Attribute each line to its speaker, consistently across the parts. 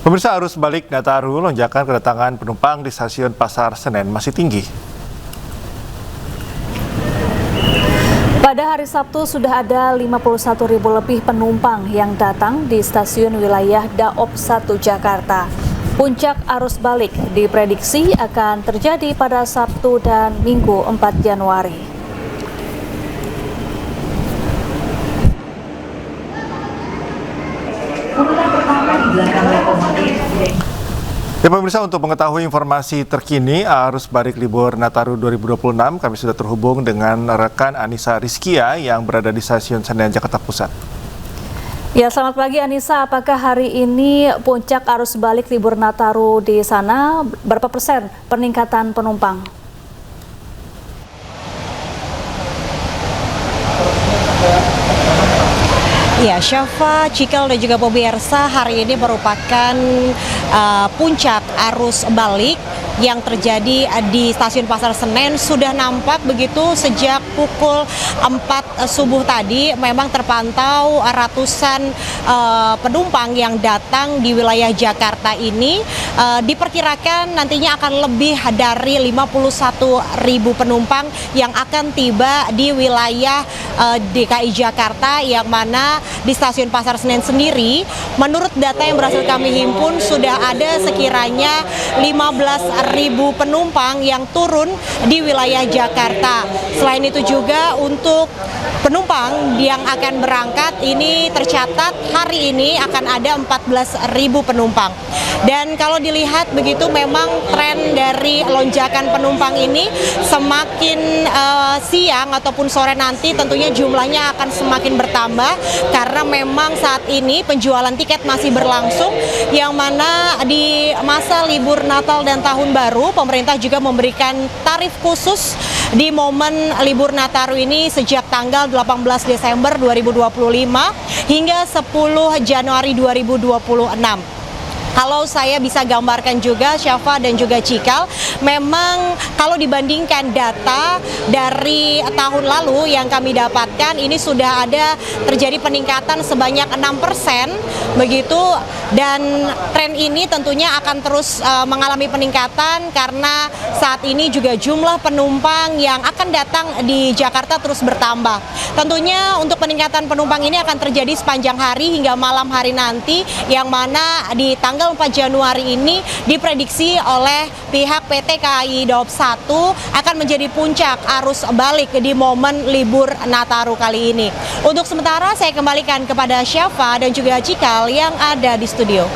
Speaker 1: Pemirsa, arus balik Nataru, lonjakan kedatangan penumpang di stasiun Pasar Senen masih tinggi.
Speaker 2: Pada hari Sabtu sudah ada 51.000 lebih penumpang yang datang di stasiun wilayah Daop 1 Jakarta. Puncak arus balik diprediksi akan terjadi pada Sabtu dan Minggu 4 Januari.
Speaker 1: Ya pemirsa, untuk mengetahui informasi terkini arus balik libur Nataru 2026, kami sudah terhubung dengan rekan Anissa Rizkia yang berada di stasiun Senen, Jakarta Pusat.
Speaker 2: Ya, selamat pagi Anissa. Apakah hari ini puncak arus balik libur Nataru di sana, berapa persen peningkatan penumpang?
Speaker 3: Ya, Syafa, Cikal dan juga pemirsa, hari ini merupakan puncak arus balik yang terjadi di stasiun Pasar Senen. Sudah nampak begitu sejak pukul 4 subuh tadi memang terpantau ratusan penumpang yang datang di wilayah Jakarta ini. Diperkirakan nantinya akan lebih dari 51.000 penumpang yang akan tiba di wilayah DKI Jakarta, yang mana di stasiun Pasar Senen sendiri menurut data yang berhasil kami himpun sudah ada sekiranya 15.000 penumpang yang turun di wilayah Jakarta. Selain itu juga untuk penumpang yang akan berangkat ini tercatat hari ini akan ada 14.000 penumpang. Dan kalau dilihat begitu memang tren dari lonjakan penumpang ini semakin siang ataupun sore nanti tentunya jumlahnya akan semakin bertambah, karena memang saat ini penjualan tiket masih berlangsung, yang mana di masa libur Natal dan Tahun Baru pemerintah juga memberikan tarif khusus di momen libur Nataru ini sejak tanggal 18 Desember 2025 hingga 10 Januari 2026. Kalau saya bisa gambarkan juga, Syafa dan juga Cikal, memang kalau dibandingkan data dari tahun lalu yang kami dapatkan, ini sudah ada terjadi peningkatan sebanyak 6% begitu, dan tren ini tentunya akan terus mengalami peningkatan karena saat ini juga jumlah penumpang yang akan datang di Jakarta terus bertambah. Tentunya untuk peningkatan penumpang ini akan terjadi sepanjang hari hingga malam hari nanti, yang mana di tanggal 4 Januari ini diprediksi oleh pihak PT KAI Daop 1 akan menjadi puncak arus balik di momen libur Nataru kali ini. Untuk sementara saya kembalikan kepada Syafa dan juga Cikal yang ada di studio.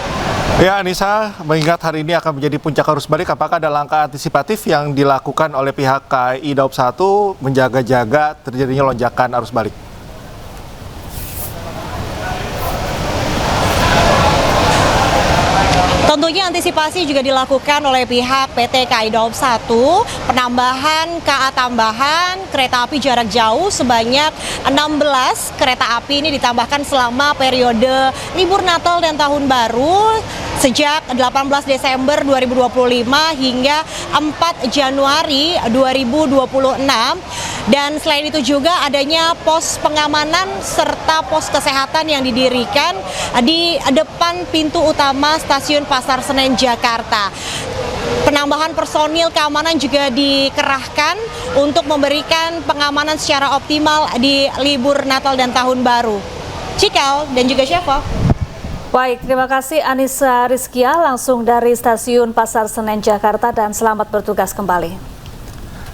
Speaker 1: Ya Anissa, mengingat hari ini akan menjadi puncak arus balik, apakah ada langkah antisipatif yang dilakukan oleh pihak KAI Daop 1 menjaga-jaga terjadinya lonjakan arus balik?
Speaker 3: Tentunya antisipasi juga dilakukan oleh pihak PT KAI Daop 1, penambahan KA tambahan kereta api jarak jauh sebanyak 16 kereta api ini ditambahkan selama periode libur Natal dan Tahun Baru sejak 18 Desember 2025 hingga 4 Januari 2026. Dan selain itu juga adanya pos pengamanan serta pos kesehatan yang didirikan di depan pintu utama stasiun Pasar Senen Jakarta. Penambahan personil keamanan juga dikerahkan untuk memberikan pengamanan secara optimal di libur Natal dan Tahun Baru. Cikal dan juga Syafa.
Speaker 2: Baik, terima kasih Anissa Rizkia langsung dari stasiun Pasar Senen Jakarta, dan selamat bertugas kembali.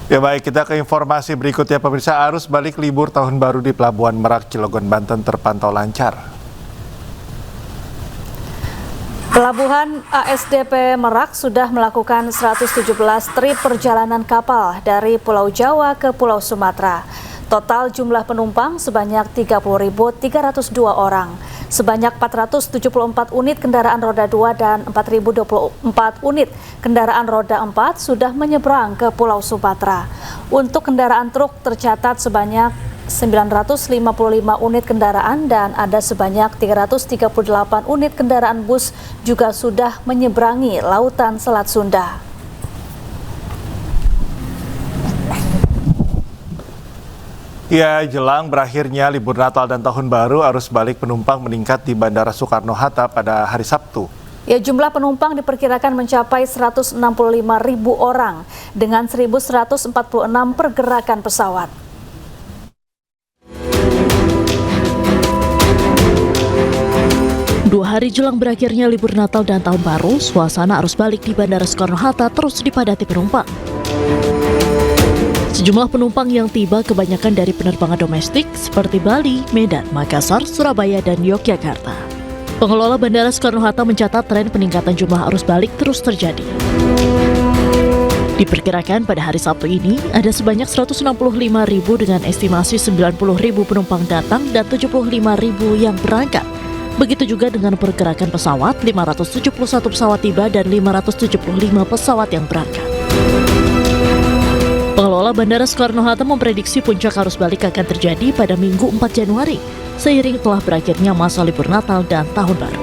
Speaker 1: Ya baik, kita ke informasi berikutnya pemirsa. Arus balik libur Tahun Baru di Pelabuhan Merak, Cilegon, Banten terpantau lancar.
Speaker 2: Pelabuhan ASDP Merak sudah melakukan 117 trip perjalanan kapal dari Pulau Jawa ke Pulau Sumatera. Total jumlah penumpang sebanyak 30.302 orang. Sebanyak 474 unit kendaraan roda 2 dan 4.024 unit kendaraan roda 4 sudah menyeberang ke Pulau Sumatera. Untuk kendaraan truk tercatat sebanyak 955 unit kendaraan dan ada sebanyak 338 unit kendaraan bus juga sudah menyeberangi Lautan Selat Sunda.
Speaker 1: Ya, jelang berakhirnya libur Natal dan Tahun Baru, arus balik penumpang meningkat di Bandara Soekarno-Hatta pada hari Sabtu.
Speaker 2: Ya, jumlah penumpang diperkirakan mencapai 165.000 orang dengan 1.146 pergerakan pesawat.
Speaker 4: Dua hari jelang berakhirnya libur Natal dan Tahun Baru, suasana arus balik di Bandara Soekarno-Hatta terus dipadati penumpang. Sejumlah penumpang yang tiba kebanyakan dari penerbangan domestik seperti Bali, Medan, Makassar, Surabaya, dan Yogyakarta. Pengelola Bandara Soekarno-Hatta mencatat tren peningkatan jumlah arus balik terus terjadi. Diperkirakan pada hari Sabtu ini ada sebanyak 165.000 dengan estimasi 90.000 penumpang datang dan 75.000 yang berangkat. Begitu juga dengan pergerakan pesawat, 571 pesawat tiba dan 575 pesawat yang berangkat. Pengelola Bandara Soekarno-Hatta memprediksi puncak arus balik akan terjadi pada Minggu 4 Januari, seiring telah berakhirnya masa libur Natal dan Tahun Baru.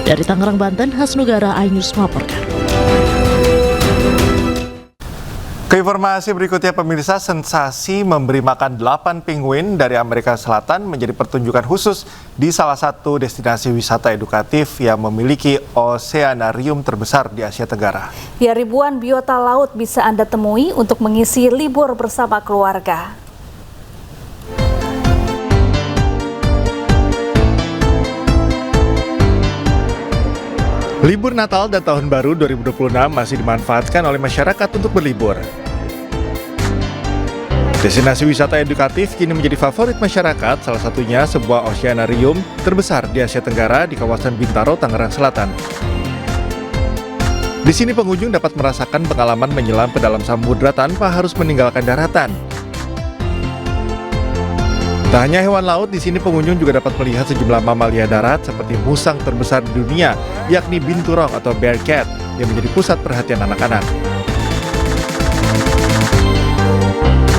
Speaker 4: Dari Tangerang, Banten, Hasnugara, iNews melaporkan.
Speaker 1: Keinformasi berikutnya, pemirsa, sensasi memberi makan 8 penguin dari Amerika Selatan menjadi pertunjukan khusus di salah satu destinasi wisata edukatif yang memiliki oseanarium terbesar di Asia Tenggara.
Speaker 2: Ya, ribuan biota laut bisa Anda temui untuk mengisi libur bersama keluarga.
Speaker 1: Libur Natal dan Tahun Baru 2026 masih dimanfaatkan oleh masyarakat untuk berlibur. Destinasi wisata edukatif kini menjadi favorit masyarakat, salah satunya sebuah oseanarium terbesar di Asia Tenggara di kawasan Bintaro, Tangerang Selatan. Di sini pengunjung dapat merasakan pengalaman menyelam ke dalam samudra tanpa harus meninggalkan daratan. Tak hanya hewan laut, di sini pengunjung juga dapat melihat sejumlah mamalia darat seperti musang terbesar di dunia, yakni binturong atau bear cat, yang menjadi pusat perhatian anak-anak.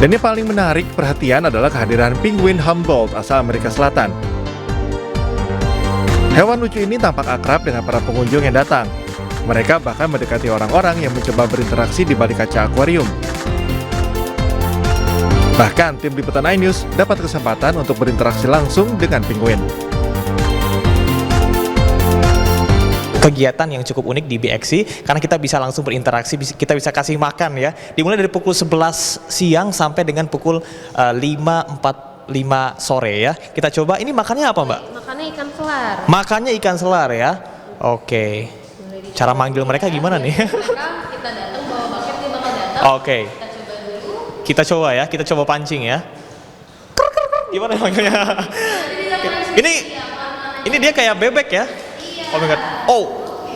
Speaker 1: Dan yang paling menarik perhatian adalah kehadiran penguin Humboldt asal Amerika Selatan. Hewan lucu ini tampak akrab dengan para pengunjung yang datang. Mereka bahkan mendekati orang-orang yang mencoba berinteraksi di balik kaca akuarium. Bahkan tim liputan iNews dapat kesempatan untuk berinteraksi langsung dengan penguin.
Speaker 5: Kegiatan yang cukup unik di BXC karena kita bisa langsung berinteraksi, kita bisa kasih makan ya. Dimulai dari pukul 11 siang sampai dengan pukul 5.45 sore ya. Kita coba, ini makannya apa Mbak?
Speaker 6: Makannya ikan selar.
Speaker 5: Makannya ikan selar ya. Oke. Cara manggil mereka gimana nih?
Speaker 6: Kita datang bawa bucket, dia bakal datang.
Speaker 5: Oke. Kita coba ya, kita coba pancing ya. Gimana manggilnya? Ini dia kayak bebek ya? Oh my God. Oh,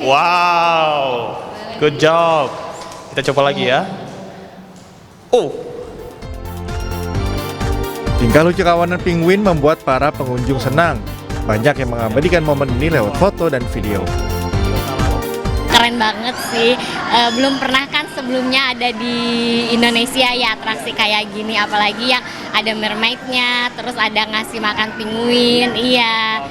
Speaker 5: wow, good job. Kita coba lagi ya. Oh.
Speaker 1: Tingkah lucu kawanan penguin membuat para pengunjung senang. Banyak yang mengabadikan momen ini lewat foto dan video.
Speaker 7: Keren banget sih, belum pernah kan sebelumnya ada di Indonesia ya atraksi kayak gini, apalagi yang ada mermaid-nya, terus ada ngasih makan penguin, iya.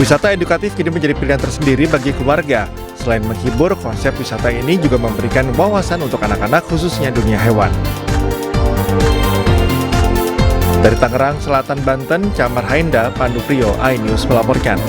Speaker 1: Wisata edukatif kini menjadi pilihan tersendiri bagi keluarga. Selain menghibur, konsep wisata ini juga memberikan wawasan untuk anak-anak khususnya dunia hewan. Dari Tangerang Selatan, Banten, Camar Hainda, Pandu Priyo, iNews melaporkan.